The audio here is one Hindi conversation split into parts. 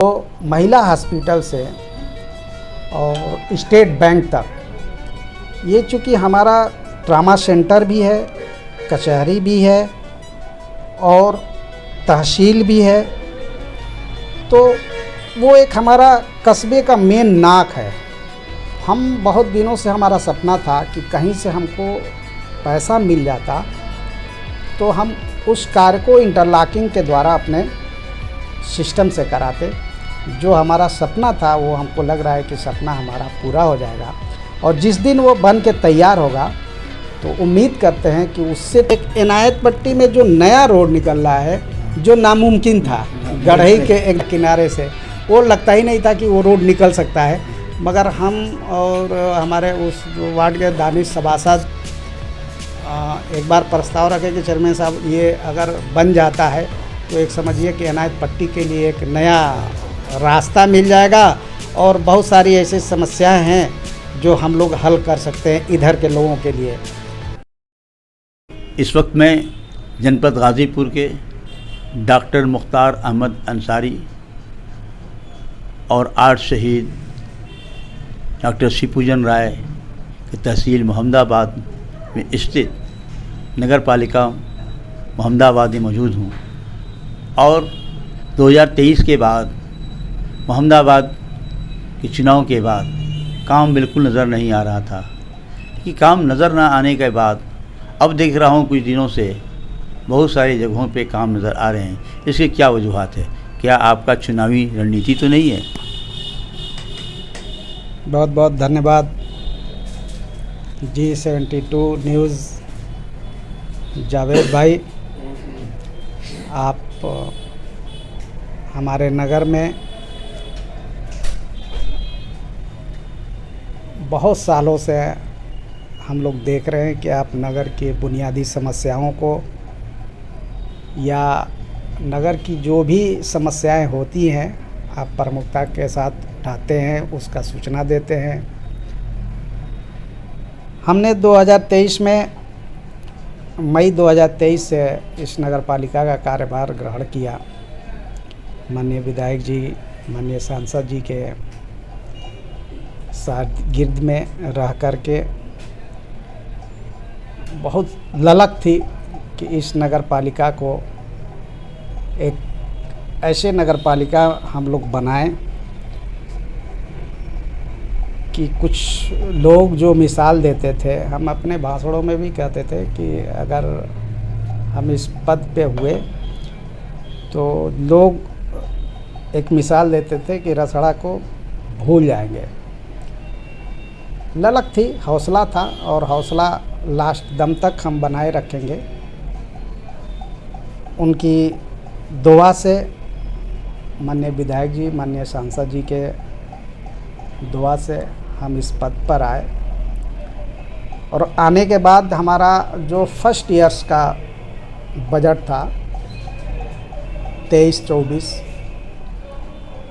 तो महिला हॉस्पिटल से और स्टेट बैंक तक, ये चूँकि हमारा ट्रामा सेंटर भी है, कचहरी भी है और तहसील भी है, तो वो एक हमारा कस्बे का मेन नाक है। हम बहुत दिनों से हमारा सपना था कि कहीं से हमको पैसा मिल जाता तो हम उस कार्य को इंटरलॉकिंग के द्वारा अपने सिस्टम से कराते। जो हमारा सपना था वो हमको लग रहा है कि सपना हमारा पूरा हो जाएगा, और जिस दिन वो बन के तैयार होगा तो उम्मीद करते हैं कि उससे एक इनायत पट्टी में जो नया रोड निकल रहा है, जो नामुमकिन था गढ़ई के एक किनारे से, वो लगता ही नहीं था कि वो रोड निकल सकता है। मगर हम और हमारे उस वार्ड के दानिश सभासद एक बार प्रस्ताव रखे कि चेयरमैन साहब ये अगर बन जाता है तो एक समझिए कि इनायत पट्टी के लिए एक नया रास्ता मिल जाएगा, और बहुत सारी ऐसी समस्याएं हैं जो हम लोग हल कर सकते हैं इधर के लोगों के लिए। इस वक्त मैं जनपद गाज़ीपुर के डॉक्टर मुख्तार अहमद अंसारी और आर्ट शहीद डॉक्टर शिपूजन राय के तहसील मोहम्मदाबाद में स्थित नगर पालिका मोहम्मदाबाद में मौजूद हूँ। और 2023 के बाद मोहम्मदाबाद के चुनाव के बाद काम बिल्कुल नज़र नहीं आ रहा था। कि काम नज़र ना आने के बाद अब देख रहा हूँ कुछ दिनों से बहुत सारी जगहों पे काम नज़र आ रहे हैं। इसके क्या वजूहात है? क्या आपका चुनावी रणनीति तो नहीं है? बहुत बहुत धन्यवाद G72 न्यूज़ जावेद भाई। आप हमारे नगर में बहुत सालों से हम लोग देख रहे हैं कि आप नगर की बुनियादी समस्याओं को या नगर की जो भी समस्याएं होती हैं आप प्रमुखता के साथ उठाते हैं, उसका सूचना देते हैं। हमने 2023 में मई 2023 से इस नगर पालिका का कार्यभार ग्रहण किया। माननीय विधायक जी, माननीय सांसद जी के गिर्द में रह कर के बहुत ललक थी कि इस नगर पालिका को एक ऐसे नगर पालिका हम लोग बनाएं कि कुछ लोग जो मिसाल देते थे, हम अपने भाषणों में भी कहते थे कि अगर हम इस पद पे हुए तो लोग एक मिसाल देते थे कि रसड़ा को भूल जाएंगे। ललक थी, हौसला था, और हौसला लास्ट दम तक हम बनाए रखेंगे। उनकी दुआ से, माननीय विधायक जी, माननीय सांसद जी के दुआ से हम इस पद पर आए। और आने के बाद हमारा जो फर्स्ट ईयर्स का बजट था 23-24,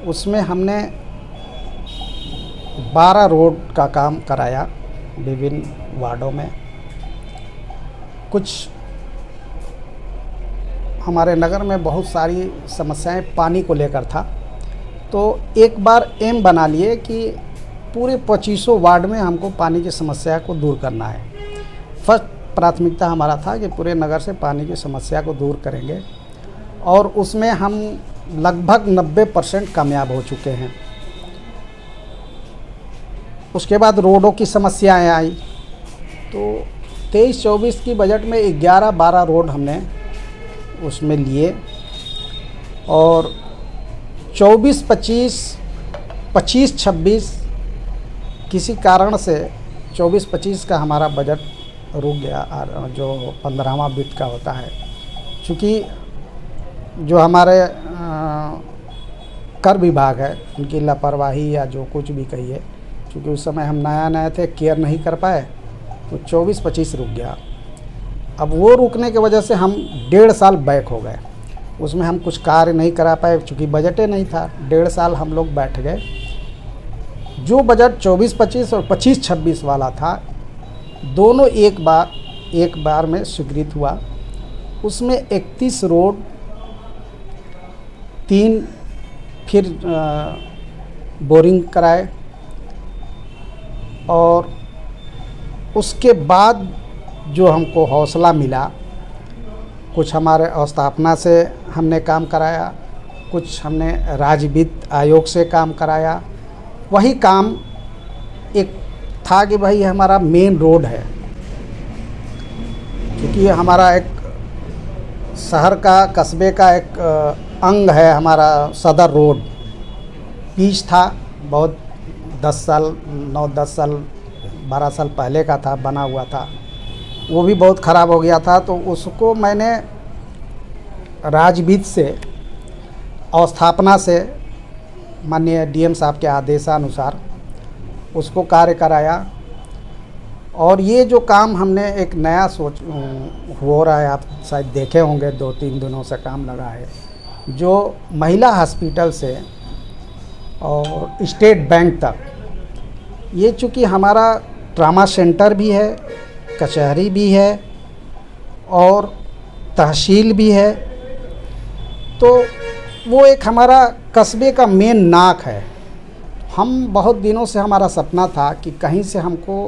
उसमें हमने 12 रोड का काम कराया विभिन्न वार्डों में। कुछ हमारे नगर में बहुत सारी समस्याएं पानी को लेकर था, तो एक बार एम बना लिए कि पूरे 2500 वार्ड में हमको पानी की समस्या को दूर करना है। फर्स्ट प्राथमिकता हमारा था कि पूरे नगर से पानी की समस्या को दूर करेंगे, और उसमें हम लगभग 90% कामयाब हो चुके हैं। उसके बाद रोडों की समस्याएं आई, तो 23-24 की बजट में 11-12 रोड हमने उसमें लिए, और 24-25, 25-26 किसी कारण से 24-25 का हमारा बजट रुक गया, जो 15वां वित्त का होता है। चूँकि जो हमारे कर विभाग है उनकी लापरवाही या जो कुछ भी कहिए, क्योंकि उस समय हम नया थे, केयर नहीं कर पाए, तो 24-25 रुक गया। अब वो रुकने की वजह से हम 1.5 साल बैक हो गए, उसमें हम कुछ कार्य नहीं करा पाए, चूँकि बजटे नहीं था। 1.5 साल हम लोग बैठ गए। जो बजट 24-25 और 25-26 वाला था, दोनों एक बार में स्वीकृत हुआ। उसमें 31 रोड 3 फिर बोरिंग कराए और उसके बाद जो हमको हौसला मिला, कुछ हमारे अवस्थापना से हमने काम कराया, कुछ हमने राज्य वित्त आयोग से काम कराया। वही काम एक था कि भाई हमारा मेन रोड है, क्योंकि हमारा एक शहर का कस्बे का एक अंग है हमारा सदर रोड। पीच था बहुत 10 साल 9-10 साल 12 साल पहले का था, बना हुआ था, वो भी बहुत ख़राब हो गया था। तो उसको मैंने राजवित्त से अवस्थापना से माननीय डीएम साहब के आदेशानुसार उसको कार्य कराया। और ये जो काम हमने एक नया सोच हो रहा है, आप शायद देखे होंगे 2-3 दिनों से काम लगा है, जो महिला हॉस्पिटल से और स्टेट बैंक तक, ये चूँकि हमारा ट्रामा सेंटर भी है, कचहरी भी है और तहसील भी है, तो वो एक हमारा कस्बे का मेन नाक है। हम बहुत दिनों से हमारा सपना था कि कहीं से हमको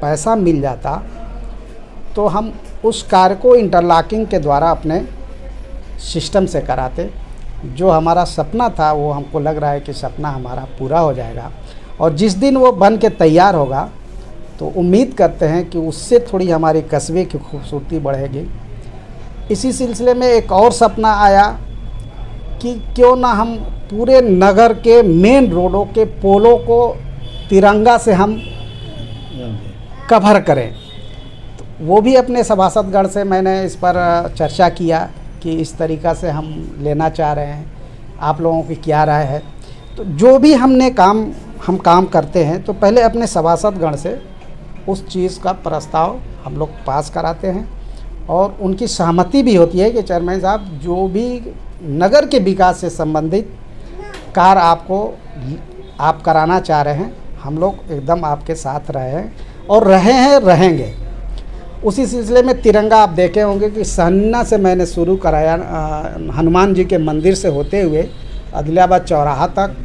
पैसा मिल जाता तो हम उस कार्य को इंटरलॉकिंग के द्वारा अपने सिस्टम से कराते। जो हमारा सपना था वो हमको लग रहा है कि सपना हमारा पूरा हो जाएगा, और जिस दिन वो बन के तैयार होगा तो उम्मीद करते हैं कि उससे थोड़ी हमारी कस्बे की खूबसूरती बढ़ेगी। इसी सिलसिले में एक और सपना आया कि क्यों ना हम पूरे नगर के मेन रोडों के पोलों को तिरंगा से हम कवर करें। तो वो भी अपने सभासदगण से मैंने इस पर चर्चा किया कि इस तरीक़ा से हम लेना चाह रहे हैं, आप लोगों की क्या राय है। तो जो भी हम काम करते हैं तो पहले अपने सभासदगण से उस चीज़ का प्रस्ताव हम लोग पास कराते हैं, और उनकी सहमति भी होती है कि चेयरमैन साहब जो भी नगर के विकास से संबंधित कार्य आप कराना चाह रहे हैं, हम लोग एकदम आपके साथ रहे हैं और रहे हैं, रहेंगे। उसी सिलसिले में तिरंगा आप देखे होंगे कि सन्ना से मैंने शुरू कराया, हनुमान जी के मंदिर से होते हुए आदिलाबाद चौराहा तक,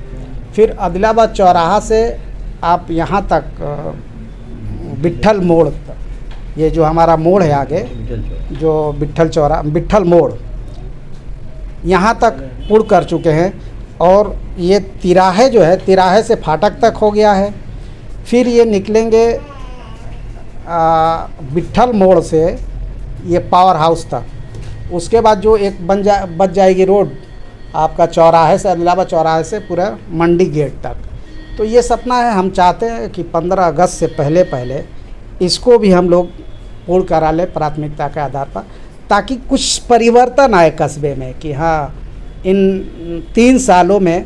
फिर आदिलाबाद चौराहा से आप यहाँ तक विट्ठल मोड़ तक, ये जो हमारा मोड़ है आगे जो विट्ठल मोड़, यहाँ तक पूर्ण कर चुके हैं। और ये तिराहे जो है, तिराहे से फाटक तक हो गया है। फिर ये निकलेंगे विट्ठल मोड़ से ये पावर हाउस तक। उसके बाद जो एक बच जाएगी रोड आपका चौराहे से, आदिलाबाद चौराहे से पूरा मंडी गेट तक। तो ये सपना है, हम चाहते हैं कि 15 अगस्त से पहले इसको भी हम लोग पूर्ण करा लें प्राथमिकता के आधार पर, ताकि कुछ परिवर्तन आए कस्बे में कि हाँ इन 3 सालों में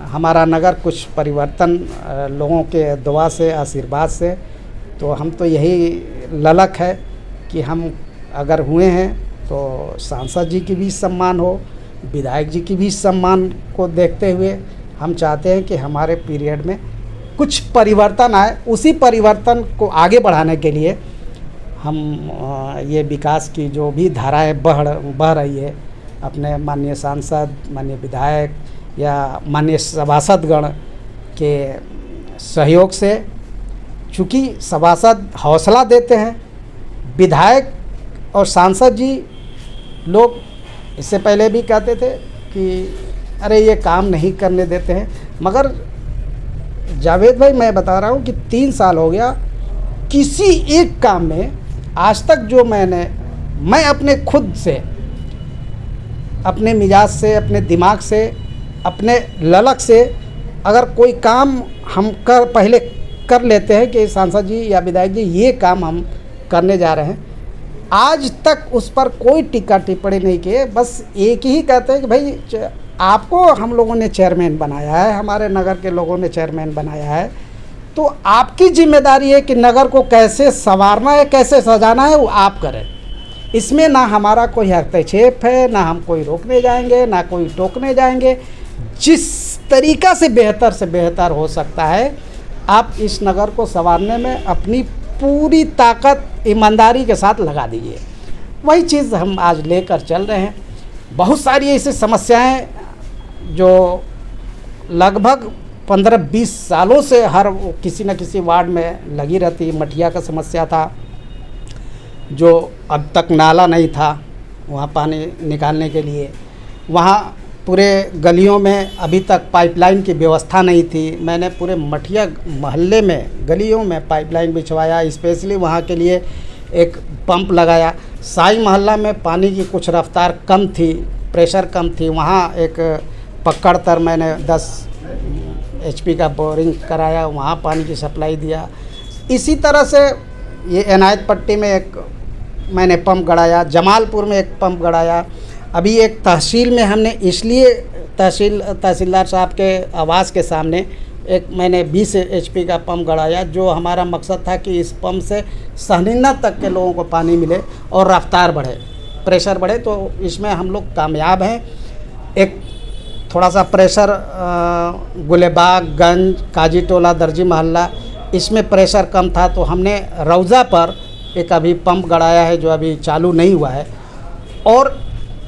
हमारा नगर कुछ परिवर्तन लोगों के दुआ से, आशीर्वाद से। तो हम तो यही ललक है कि हम अगर हुए हैं तो सांसद जी की भी सम्मान हो, विधायक जी की भी सम्मान को देखते हुए हम चाहते हैं कि हमारे पीरियड में कुछ परिवर्तन आए। उसी परिवर्तन को आगे बढ़ाने के लिए हम ये विकास की जो भी धाराएं बह रही है, अपने माननीय सांसद, माननीय विधायक या माननीय सभासदगण के सहयोग से, चूँकि सभासद हौसला देते हैं, विधायक और सांसद जी लोग इससे पहले भी कहते थे कि अरे ये काम नहीं करने देते हैं, मगर जावेद भाई मैं बता रहा हूँ कि 3 साल हो गया, किसी एक काम में आज तक जो मैं अपने खुद से, अपने मिजाज से, अपने दिमाग से, अपने ललक से अगर कोई काम हम पहले कर लेते हैं कि सांसद जी या विधायक जी ये काम हम करने जा रहे हैं, आज तक उस पर कोई टीका टिप्पणी नहीं किए। बस एक ही कहते हैं कि भाई आपको हम लोगों ने चेयरमैन बनाया है, हमारे नगर के लोगों ने चेयरमैन बनाया है, तो आपकी जिम्मेदारी है कि नगर को कैसे संवारना है, कैसे सजाना है, वो आप करें। इसमें ना हमारा कोई हस्तक्षेप है, ना हम कोई रोकने जाएंगे, ना कोई टोकने जाएंगे। जिस तरीक़ा से बेहतर हो सकता है, आप इस नगर को संवारने में अपनी पूरी ताकत ईमानदारी के साथ लगा दीजिए। वही चीज़ हम आज लेकर चल रहे हैं। बहुत सारी ऐसी समस्याएं जो लगभग 15-20 सालों से हर किसी न किसी वार्ड में लगी रहती। मठिया का समस्या था, जो अब तक नाला नहीं था वहाँ पानी निकालने के लिए। वहाँ पूरे गलियों में अभी तक पाइपलाइन की व्यवस्था नहीं थी। मैंने पूरे मठिया मोहल्ले में गलियों में पाइपलाइन बिछवाया, स्पेशली वहाँ के लिए एक पंप लगाया। साई मोहल्ला में पानी की कुछ रफ्तार कम थी, प्रेशर कम थी, वहाँ एक पकड़ तर मैंने 10 HP का बोरिंग कराया, वहाँ पानी की सप्लाई दिया। इसी तरह से ये इनायत पट्टी में एक मैंने पंप गड़ाया, जमालपुर में एक पंप गड़ाया। अभी एक तहसील में हमने इसलिए तहसीलदार साहब के आवास के सामने एक मैंने 20 HP का पंप गड़ाया, जो हमारा मकसद था कि इस पंप से सहनीना तक के लोगों को पानी मिले और रफ्तार बढ़े, प्रेशर बढ़े। तो इसमें हम लोग कामयाब हैं। एक थोड़ा सा प्रेशर गुलेबाग, गंज, काजी टोला, दर्जी मोहल्ला, इसमें प्रेशर कम था, तो हमने रौज़ा पर एक अभी पंप गड़ाया है जो अभी चालू नहीं हुआ है। और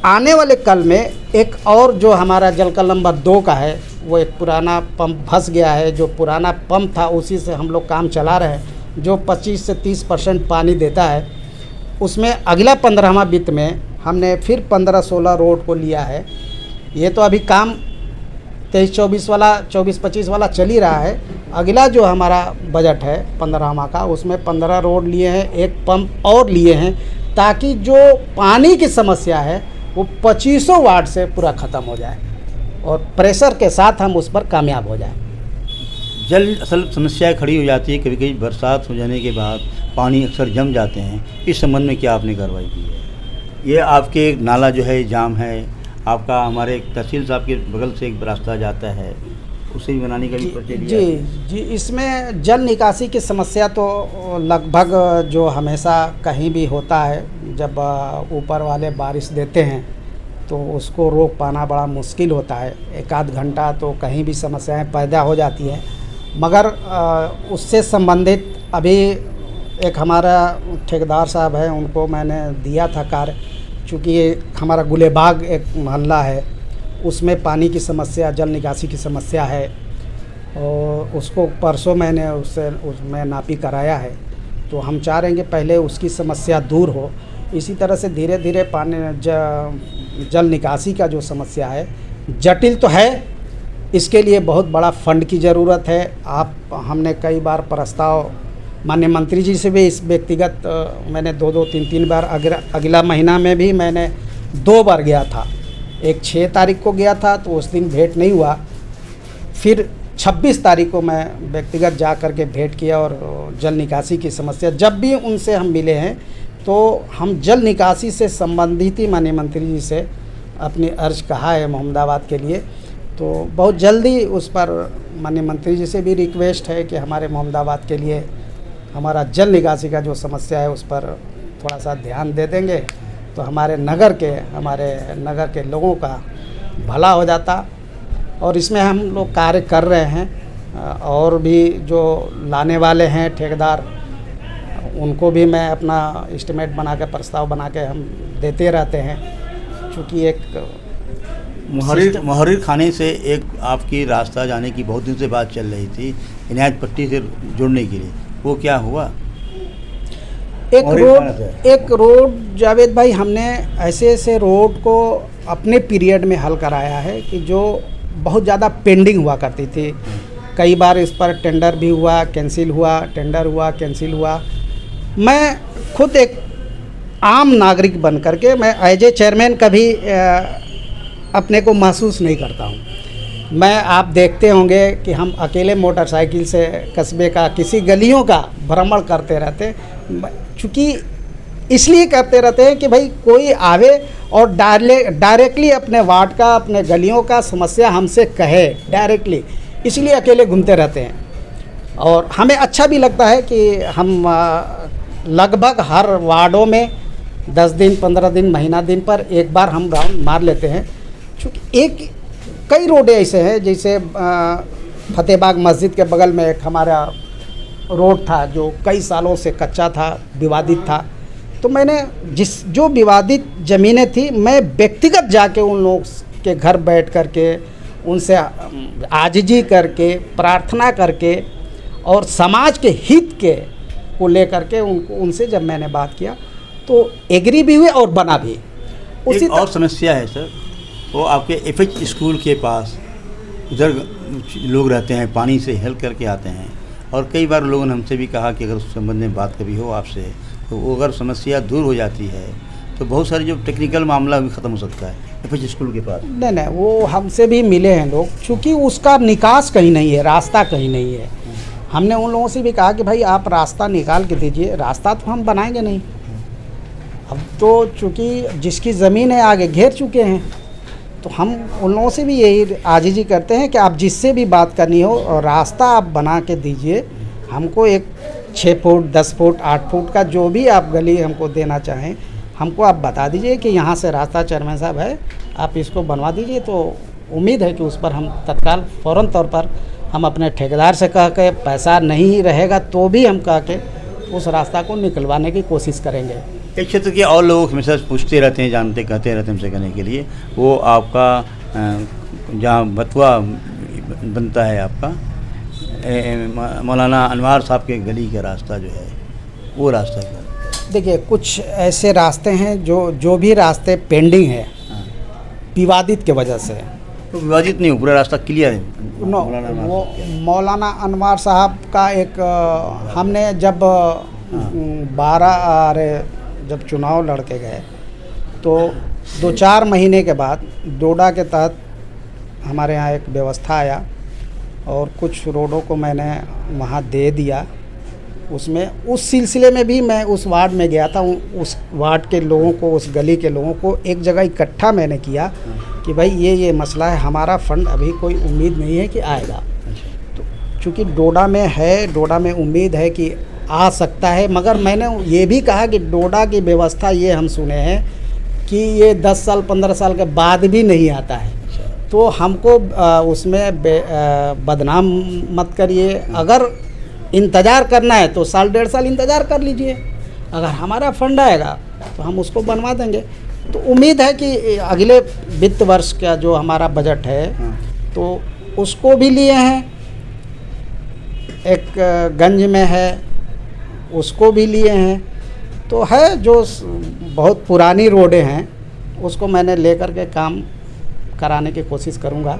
आने वाले कल में एक और जो हमारा जलकल नंबर 2 का है, वो एक पुराना पंप फंस गया है। जो पुराना पंप था उसी से हम लोग काम चला रहे हैं, जो 25 से 30% पानी देता है। उसमें अगला 15वां वित्त में हमने फिर 15-16 रोड को लिया है। ये तो अभी काम 23-24 वाला 24-25 वाला चल ही रहा है। अगला जो हमारा बजट है 15वां का, उसमें 15 रोड लिए हैं, एक पंप और लिए हैं, ताकि जो पानी की समस्या है वो 25 वार्ड से पूरा ख़त्म हो जाए और प्रेशर के साथ हम उस पर कामयाब हो जाए। जल असल समस्याएं खड़ी हो जाती है, कभी कभी बरसात हो जाने के बाद पानी अक्सर जम जाते हैं। इस संबंध में क्या आपने कार्रवाई की है? ये आपके नाला जो है जाम है, आपका हमारे तहसील साहब के बगल से एक रास्ता जाता है, उसे भी बनाने का भी प्रक्रिया जी। इसमें जल निकासी की समस्या तो लगभग जो हमेशा कहीं भी होता है, जब ऊपर वाले बारिश देते हैं तो उसको रोक पाना बड़ा मुश्किल होता है। एक आध घंटा तो कहीं भी समस्याएं पैदा हो जाती हैं। मगर उससे संबंधित अभी एक हमारा ठेकेदार साहब है, उनको मैंने दिया था कार्य। चूँकि हमारा गुलेबाग एक मोहल्ला है, उसमें पानी की समस्या, जल निकासी की समस्या है, और उसको परसों मैंने उसमें नापी कराया है। तो हम चाह रहे हैं कि पहले उसकी समस्या दूर हो। इसी तरह से धीरे धीरे पानी जल निकासी का जो समस्या है जटिल तो है, इसके लिए बहुत बड़ा फंड की ज़रूरत है। हमने कई बार प्रस्ताव माननीय मंत्री जी से भी इस व्यक्तिगत मैंने 2-2, 3-3 बार, अगला महीना में भी मैंने 2 बार गया था। एक 6 तारीख को गया था तो उस दिन भेंट नहीं हुआ, फिर 26 तारीख को मैं व्यक्तिगत जा कर के भेंट किया। और जल निकासी की समस्या जब भी उनसे हम मिले हैं तो हम जल निकासी से संबंधित ही माननीय मंत्री जी से अपनी अर्ज कहा है मोहम्मदाबाद के लिए। तो बहुत जल्दी उस पर माननीय मंत्री जी से भी रिक्वेस्ट है कि हमारे मोहम्मदाबाद के लिए हमारा जल निकासी का जो समस्या है उस पर थोड़ा सा ध्यान दे देंगे तो हमारे नगर के लोगों का भला हो जाता। और इसमें हम लोग कार्य कर रहे हैं। और भी जो लाने वाले हैं ठेकेदार, उनको भी मैं अपना एस्टिमेट बना के, प्रस्ताव बना के हम देते रहते हैं। चूँकि एक मुहर्रिर खाने से एक आपकी रास्ता जाने की बहुत दिन से बात चल रही थी इनायत पट्टी से जुड़ने के लिए, वो क्या हुआ? एक रोड जावेद भाई, हमने ऐसे रोड को अपने पीरियड में हल कराया है कि जो बहुत ज़्यादा पेंडिंग हुआ करती थी। कई बार इस पर टेंडर भी हुआ, कैंसिल हुआ, टेंडर हुआ, कैंसिल हुआ। मैं खुद एक आम नागरिक बन करके मैं एज ए चेयरमैन कभी अपने को महसूस नहीं करता हूँ। मैं, आप देखते होंगे कि हम अकेले मोटरसाइकिल से कस्बे का किसी गलियों का भ्रमण करते रहते, चूँकि इसलिए करते रहते हैं कि भाई कोई आवे और डायरेक्टली अपने वार्ड का, अपने गलियों का समस्या हमसे कहे डायरेक्टली, इसलिए अकेले घूमते रहते हैं। और हमें अच्छा भी लगता है कि हम लगभग हर वार्डों में 10 दिन, 15 दिन, महीना दिन पर एक बार हम राउंड मार लेते हैं। चूँकि कई रोडें ऐसे हैं, जैसे फतेहबाग मस्जिद के बगल में एक हमारा रोड था जो कई सालों से कच्चा था, विवादित था। तो मैंने जो विवादित ज़मीनें थी, मैं व्यक्तिगत जाके उन लोगों के घर बैठ कर के उनसे आजिजी करके, प्रार्थना करके और समाज के हित के को लेकर के उनसे जब मैंने बात किया तो एग्री भी हुए और बना भी। एक और समस्या है सर, वो आपके एफएच स्कूल के पास उधर लोग रहते हैं, पानी से हेल्प करके आते हैं, और कई बार लोगों ने हमसे भी कहा कि अगर उस संबंध में बात कभी हो आपसे तो वो अगर समस्या दूर हो जाती है तो बहुत सारी जो टेक्निकल मामला भी ख़त्म हो सकता है एफएच स्कूल के पास। नहीं, वो हमसे भी मिले हैं लोग, क्योंकि उसका निकास कहीं नहीं है, रास्ता कहीं नहीं है। हमने उन लोगों से भी कहा कि भाई आप रास्ता निकाल के दीजिए, रास्ता तो हम बनाएंगे नहीं। अब तो चूँकि जिसकी ज़मीन है आगे घेर चुके हैं, तो हम उन लोगों से भी यही आजिजी करते हैं कि आप जिससे भी बात करनी हो और रास्ता आप बना के दीजिए हमको। एक 6 फुट 10 फुट 8 फुट का जो भी आप गली हमको देना चाहें हमको आप बता दीजिए कि यहाँ से रास्ता चेयरमैन साहब है, आप इसको बनवा दीजिए। तो उम्मीद है कि उस पर हम तत्काल फ़ौरन तौर पर हम अपने ठेकेदार से कह के, पैसा नहीं रहेगा तो भी हम कह के उस रास्ता को निकलवाने की कोशिश करेंगे। एक क्षेत्र के और लोग हमेशा पूछते रहते हैं, जानते कहते रहते हैं हमसे कहने के लिए, वो आपका जहाँ बथुआ बनता है आपका मौलाना अनवार साहब के गली का रास्ता जो है, वो रास्ता क्या? देखिए, कुछ ऐसे रास्ते हैं जो भी रास्ते पेंडिंग है विवादित के वजह से। तो विवादित नहीं हो, पूरा रास्ता क्लियर है। नो, वो मौलाना अनवार साहब का एक हमने जब 12 जब चुनाव लड़के गए तो 2-4 महीने के बाद डोडा के तहत हमारे यहाँ एक व्यवस्था आया और कुछ रोडों को मैंने वहाँ दे दिया। उसमें उस सिलसिले में भी मैं उस वार्ड में गया था, उस वार्ड के लोगों को, उस गली के लोगों को एक जगह इकट्ठा मैंने किया कि भाई ये मसला है, हमारा फंड अभी कोई उम्मीद नहीं है कि आएगा। तो चूँकि डोडा में है, डोडा में उम्मीद है कि आ सकता है, मगर मैंने ये भी कहा कि डोडा की व्यवस्था ये हम सुने हैं कि ये 10 साल 15 साल के बाद भी नहीं आता है। तो हमको उसमें बदनाम मत करिए। अगर इंतज़ार करना है तो 1.5 साल इंतज़ार कर लीजिए, अगर हमारा फंड आएगा तो हम उसको बनवा देंगे। तो उम्मीद है कि अगले वित्त वर्ष का जो हमारा बजट है तो उसको भी लिए हैं, एक गंज में है उसको भी लिए हैं। तो है जो बहुत पुरानी रोडें हैं उसको मैंने लेकर के काम कराने की कोशिश करूँगा।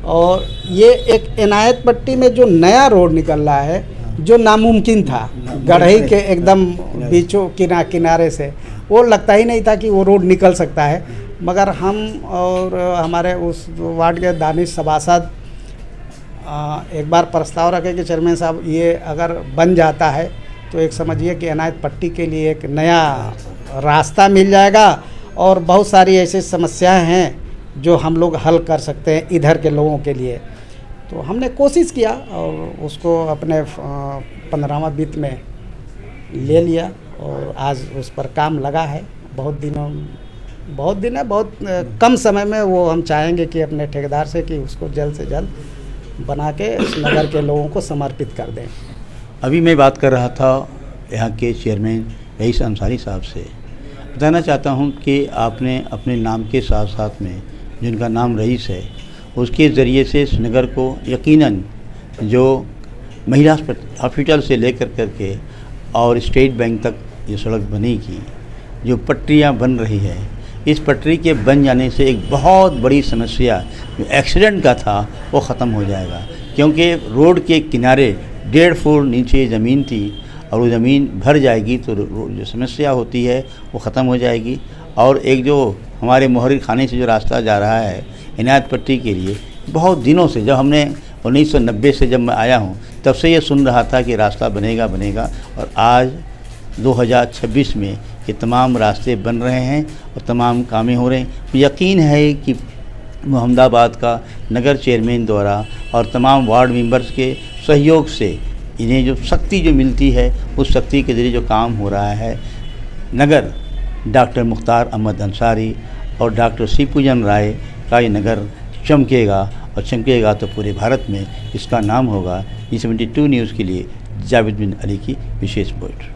और ये एक इनायत पट्टी में जो नया रोड निकल रहा है, जो नामुमकिन था, गढ़ई के एकदम बीचों किनारे से, वो लगता ही नहीं था कि वो रोड निकल सकता है। मगर हम और हमारे उस वार्ड के दानिश सभासद एक बार प्रस्ताव रखे कि चेयरमैन साहब ये अगर बन जाता है तो एक समझिए कि इनायत पट्टी के लिए एक नया रास्ता मिल जाएगा और बहुत सारी ऐसी समस्याएं हैं जो हम लोग हल कर सकते हैं इधर के लोगों के लिए। तो हमने कोशिश किया और उसको अपने 15वां वित्त में ले लिया और आज उस पर काम लगा है। बहुत कम समय में वो हम चाहेंगे कि अपने ठेकेदार से कि उसको जल्द से जल्द बना के इस नगर के लोगों को समर्पित कर दें। अभी मैं बात कर रहा था यहाँ के चेयरमैन रईस अंसारी साहब से। बताना चाहता हूँ कि आपने अपने नाम के साथ साथ में जिनका नाम रईस है उसके ज़रिए से इस नगर को यकीनन जो महिला हॉस्पिटल से लेकर करके और स्टेट बैंक तक ये सड़क बनेगी, जो पटरियाँ बन रही है, इस पटरी के बन जाने से एक बहुत बड़ी समस्या जो एक्सीडेंट का था वो ख़त्म हो जाएगा। क्योंकि रोड के किनारे 1.5 फुट नीचे ज़मीन थी और वो ज़मीन भर जाएगी तो जो समस्या होती है वो ख़त्म हो जाएगी। और एक जो हमारे मोहरी खाने से जो रास्ता जा रहा है इनायत पट्टी के लिए, बहुत दिनों से, जब हमने 1990 से जब मैं आया हूँ तब से ये सुन रहा था कि रास्ता बनेगा और आज 2026 में ये तमाम रास्ते बन रहे हैं और तमाम कामें हो रहे हैं। यकीन है कि मोहम्मदाबाद का नगर चेयरमैन द्वारा और तमाम वार्ड मेंबर्स के सहयोग से इन्हें जो शक्ति जो मिलती है उस शक्ति के ज़रिए जो काम हो रहा है, नगर डॉक्टर मुख्तार अहमद अंसारी और डॉक्टर शिवपूजन राय का ये नगर चमकेगा और चमकेगा तो पूरे भारत में इसका नाम होगा। G72 न्यूज़ के लिए जावेद बिन अली की विशेष रिपोर्ट।